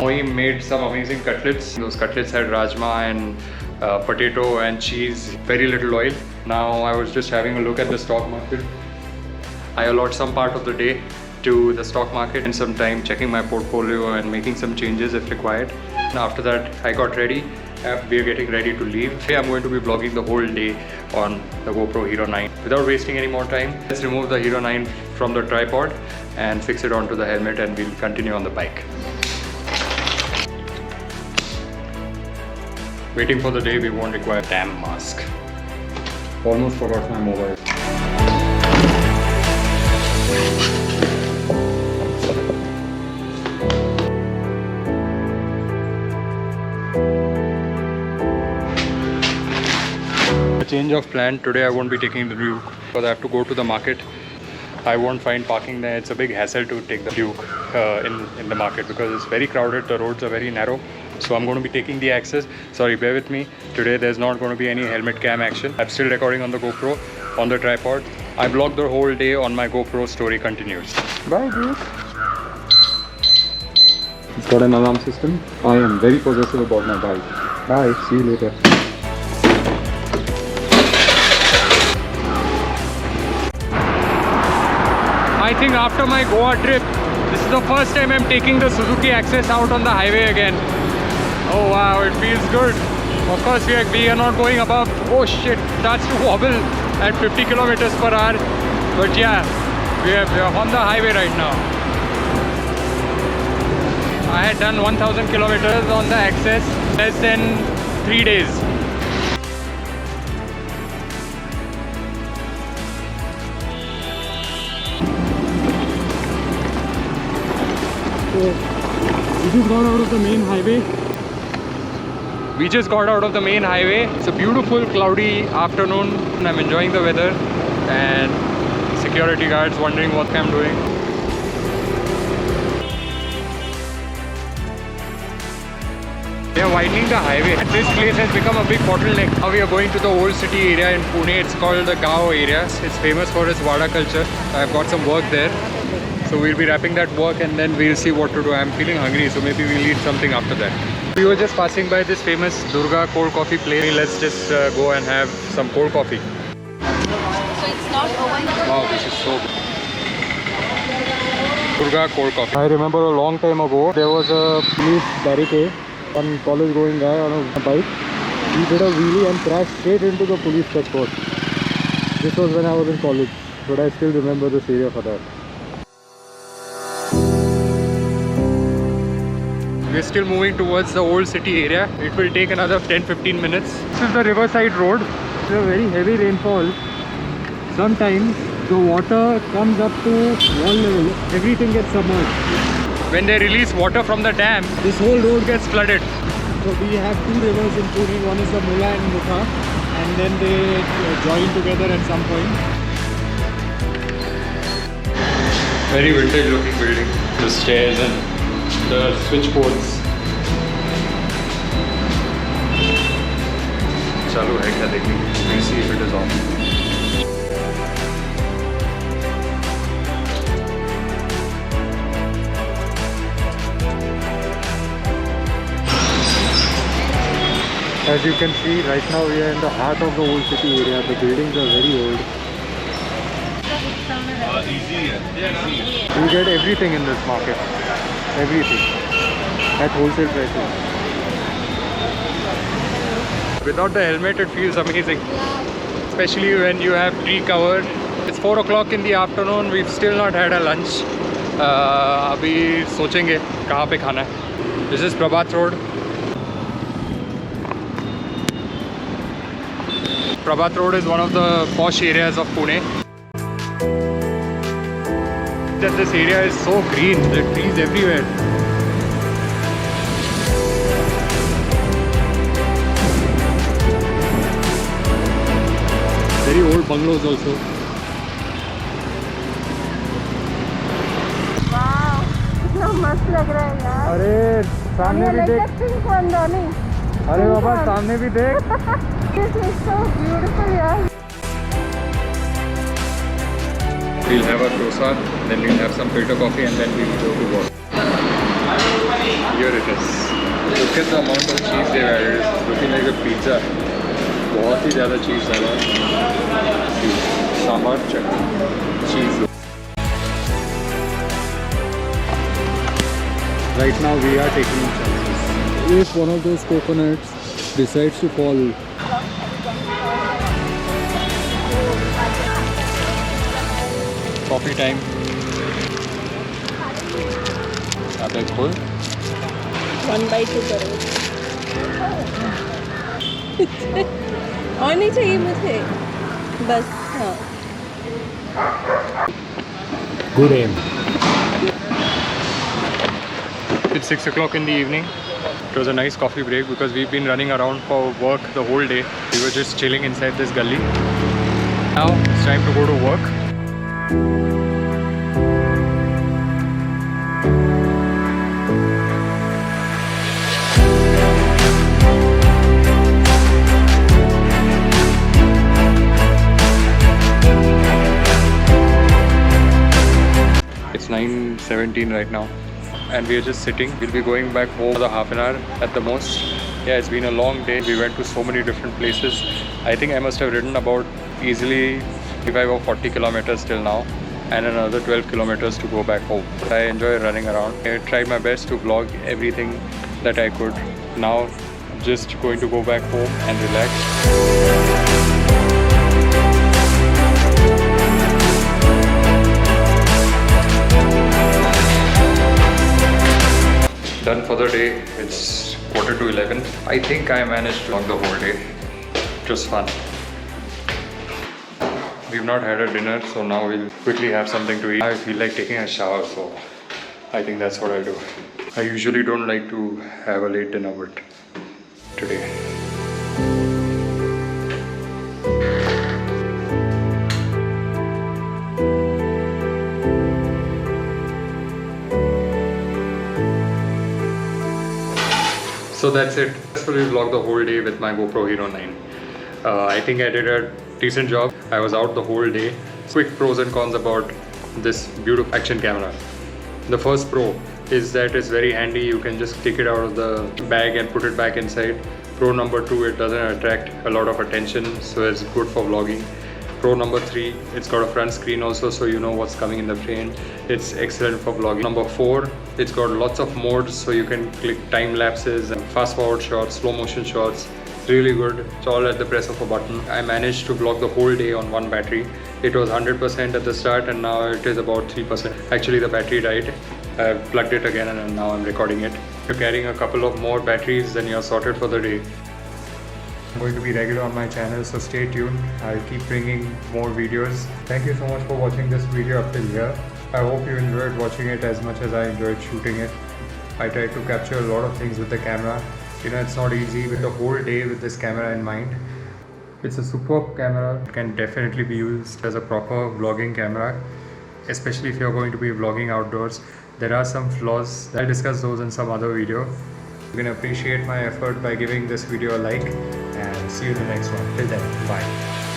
He made some amazing cutlets. Those cutlets had rajma and potato and cheese, very little oil. Now I was just having a look at the stock market. I allot some part of the day to the stock market and some time checking my portfolio and making some changes if required. And after that, I got ready. We are getting ready to leave. Today I'm going to be vlogging the whole day on the GoPro Hero 9. Without wasting any more time, let's remove the Hero 9 from the tripod and fix it onto the helmet, and we'll continue on the bike. Waiting for the day we won't require a damn mask. Almost forgot my mobile. Change of plan. Today I won't be taking the Duke because I have to go to the market. I won't find parking there. It's a big hassle to take the Duke in the market because it's very crowded. The roads are very narrow. So I'm going to be taking the Access. Sorry, bear with me. Today there's not going to be any helmet cam action. I'm still recording on the GoPro on the tripod. I vlogged the whole day on my GoPro. Story continues. Bye, Duke. It's got an alarm system. I am very possessive about my bike. Bye. See you later. I think after my Goa trip, this is the first time I'm taking the Suzuki Access out on the highway again. Oh wow, it feels good. Of course, we are not going above. Oh shit, starts to wobble at 50 kilometers per hour. But yeah, we are on the highway right now. I had done 1000 kilometers on the Access less than 3 days. So, we just got out of the main highway. We just got out of the main highway. It's a beautiful cloudy afternoon and I'm enjoying the weather, and security guards wondering what I'm doing. They are widening the highway. This place has become a big bottleneck. Now we are going to the old city area in Pune. It's called the Gao area. It's famous for its Vada culture. I've got some work there. So we'll be wrapping that work and then we'll see what to do. I'm feeling hungry, so maybe we'll eat something after that. We were just passing by this famous Durga cold coffee place. Let's just go and have some cold coffee. So it's not over. Wow, this is so good. Durga cold coffee. I remember a long time ago, there was a police barricade. One college going guy on a bike. He did a wheelie and crashed straight into the police checkpost. This was when I was in college, but I still remember this area for that. We're still moving towards the old city area. It will take another 10-15 minutes. This is the Riverside Road. It's a very heavy rainfall. Sometimes the water comes up to wall level. Everything gets submerged. When they release water from the dam, this whole road gets flooded. So we have two rivers in Pune. One is the Mula and Mukha, and then they join together at some point. Very vintage looking building. The stairs and the switchboards. चालू है क्या देखने? We'll see if it is on. As you can see, right now we are in the heart of the old city area. The buildings are very old. You get everything in this market. Everything. At wholesale prices. Without the helmet, it feels amazing. Especially when you have tree cover. It's 4 o'clock in the afternoon. We've still not had a lunch. अभी सोचेंगे कहाँ पे खाना है. This is Prabhat Road. Prabhat Road is one of the posh areas of Pune. That this area is so green, there are trees everywhere. Very old bungalows also. Wow, कितना मस्त लग रहा है यार. अरे सामने भी देख. अरे बाबा सामने भी देख. This is so beautiful, yaar. We'll have a dosa, then we'll have some filter coffee, and then we'll go to work. Here it is. Look at the amount of cheese they've added. It's looking like a pizza. बहुत ही ज़्यादा cheese डाला है. Sambar chutney cheese. Right now we are taking chances. If one of those coconuts decides to fall. Coffee time. आप एक खोल. 1/2 करो. और नहीं चाहिए मुझे. बस हाँ. Good aim. It's 6 o'clock in the evening. It was a nice coffee break because we've been running around for work the whole day. We were just chilling inside this gully. Now it's time to go to work. It's 9:17 right now. And we are just sitting. We'll be going back home for half an hour at the most. Yeah, it's been a long day. We went to so many different places. I think I must have ridden about easily 35 or 40 kilometers till now, and another 12 kilometers to go back home. I enjoy running around. I tried my best to vlog everything that I could. Now, just going to go back home and relax. Done for the day. It's 10:45. I think I managed to vlog the whole day. It was fun. We've not had a dinner, so now we'll quickly have something to eat. I feel like taking a shower, so I think that's what I'll do. I usually don't like to have a late dinner, but today. So that's it. Successfully vlogged the whole day with my GoPro Hero 9. I think I did a decent job. I was out the whole day. Quick pros and cons about this beautiful action camera. The first pro is that it's very handy. You can just take it out of the bag and put it back inside. Pro number 2, it doesn't attract a lot of attention, so it's good for vlogging. Pro number 3, it's got a front screen also, so you know what's coming in the frame. It's excellent for vlogging. Number 4, it's got lots of modes, so you can click time lapses and fast forward shots, slow motion shots. It's really good. It's all at the press of a button. I managed to vlog the whole day on one battery. It was 100% at the start, and now it is about 3%. Actually, the battery died. I've plugged it again, and now I'm recording it. If you're carrying a couple of more batteries, then you're sorted for the day. I'm going to be regular on my channel, so stay tuned. I'll keep bringing more videos. Thank you so much for watching this video up till here. I hope you enjoyed watching it as much as I enjoyed shooting it. I tried to capture a lot of things with the camera. You know, it's not easy with the whole day with this camera in mind. It's a superb camera. It can definitely be used as a proper vlogging camera, especially if you're going to be vlogging outdoors. There are some flaws. I'll discuss those in some other video. You can appreciate my effort by giving this video a like, and see you in the next one. Till then, bye.